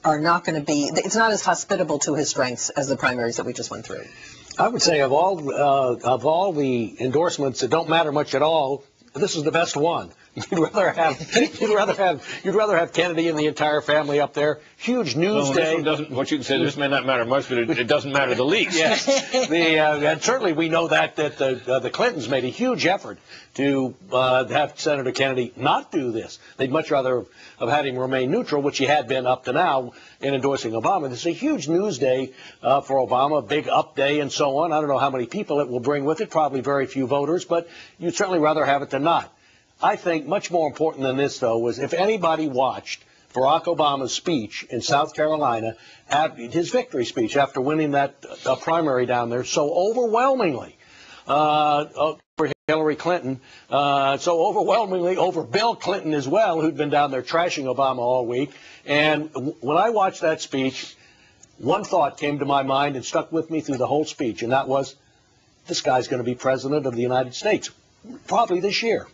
are not going to be, it's not as hospitable to his strengths as the primaries that we just went through? I would say of all the endorsements that don't matter much at all, this is the best one. You'd rather have Kennedy and the entire family up there. Huge news day. What you can say, this may not matter much, but it doesn't matter the least. Yes, and certainly we know that the Clintons made a huge effort to have Senator Kennedy not do this. They'd much rather have had him remain neutral, which he had been up to now in endorsing Obama. This is a huge news day for Obama, a big up day and so on. I don't know how many people it will bring with it, probably very few voters, but you'd certainly rather have it than not. I think much more important than this, though, was if anybody watched Barack Obama's speech in South Carolina, his victory speech after winning that primary down there so overwhelmingly over Hillary Clinton, so overwhelmingly over Bill Clinton as well, who'd been down there trashing Obama all week. And when I watched that speech, one thought came to my mind and stuck with me through the whole speech, and that was, this guy's going to be president of the United States, probably this year.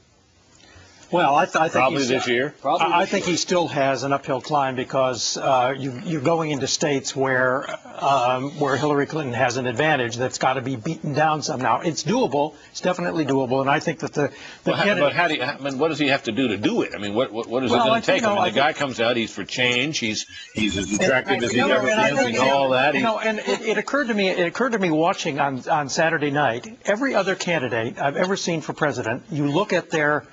Well, I think probably this year. I think he still has an uphill climb because you're going into states where Hillary Clinton has an advantage that's got to be beaten down somehow. It's doable. It's definitely doable, and I think that but how do you, I mean, what does he have to do to do it? I mean, what is it going to take? I mean, the guy comes out. He's for change. He's as attractive as he's ever been. We know all that. And it occurred to me. It occurred to me watching on Saturday night. Every other candidate I've ever seen for president, you look at their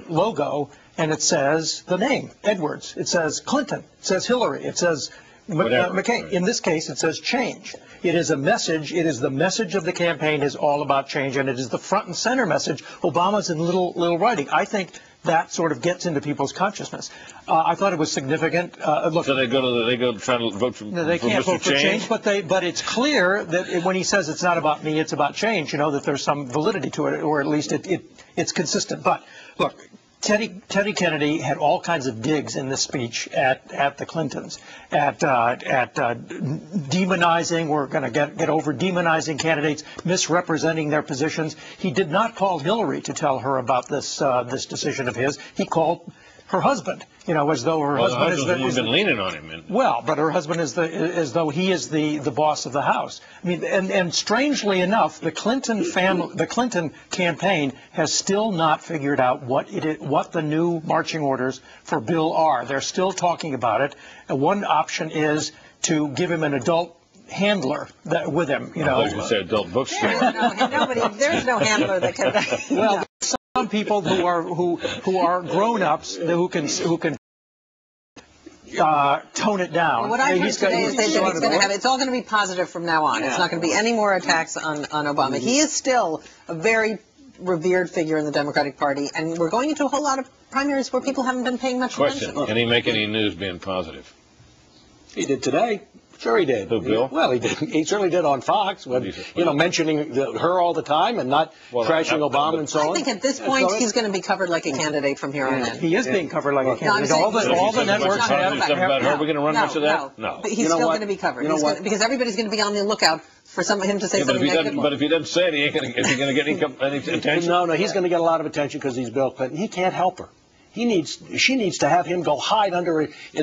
logo, and it says the name, Edwards. It says Clinton. It says Hillary. It says McCain. In this case, it says change. It is a message. It is the message of the campaign is all about change, and it is the front and center message. Obama's in little writing. I think that sort of gets into people's consciousness. I thought it was significant. Look, so they go to try to vote for they can't vote for change, but it's clear that when he says it's not about me, it's about change. You know that there's some validity to it, or at least it's consistent. But look, Teddy Kennedy had all kinds of digs in this speech at the Clintons, at demonizing. We're going to get over demonizing candidates, misrepresenting their positions. He did not call Hillary to tell her about this decision of his. He called her husband, you know, as though her husband has been leaning on him. Well, but her husband is as though he is the boss of the house. I mean, and strangely enough, the Clinton campaign has still not figured out what the new marching orders for Bill are. They're still talking about it. And one option is to give him an adult handler with him. You know, I was going to say adult bookstore. There's no handler that can. Well. Some people who are grown-ups who can tone it down. Well, what I've heard today is that it's all going to be positive from now on. Yeah. It's not going to be any more attacks on Obama. He is still a very revered figure in the Democratic Party, and we're going into a whole lot of primaries where people haven't been paying much attention. Can he make any news being positive? He did today. Sure he did. Who, Bill? Well, he did. He certainly did on Fox, when, mentioning her all the time and not trashing Obama and so on. I think at this point he's going to be covered like a candidate from here on in. He is being covered like a candidate. All the networks have. About her, we're going to run much of that? No. But he's still going to be covered. Because everybody's going to be on the lookout for him to say something negative. But if he doesn't say it, is he going to get any attention? No, he's going to get a lot of attention because he's Bill Clinton. He can't help her. She needs to have him go hide in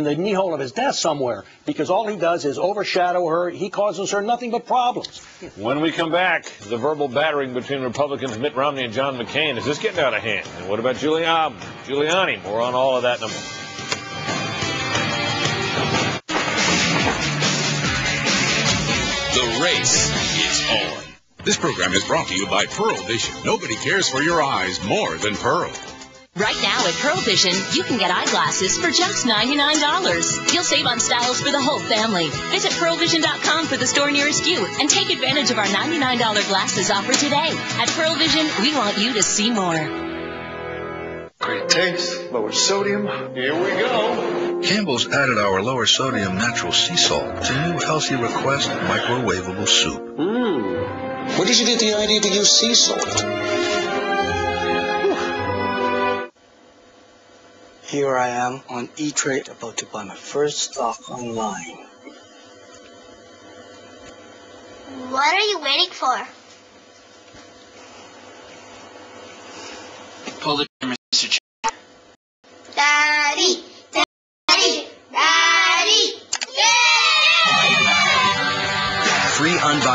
the knee hole of his desk somewhere, because all he does is overshadow her. He causes her nothing but problems. When we come back, the verbal battering between Republicans Mitt Romney and John McCain, is this getting out of hand? And what about Giuliani? More on all of that in a moment. The race is on. This program is brought to you by Pearl Vision. Nobody cares for your eyes more than Pearl. Right now at Pearl Vision, you can get eyeglasses for just $99. You'll save on styles for the whole family. Visit pearlvision.com for the store nearest you and take advantage of our $99 glasses offer today. At Pearl Vision, we want you to see more. Great taste, lower sodium. Here we go. Campbell's added our lower sodium natural sea salt to new Healthy Request microwavable soup. Where did you get the idea to use sea salt? Here I am on E-Trade about to buy my first stock online. What are you waiting for? Pull the Mr. Ch. Daddy! Daddy! Daddy! free unbiased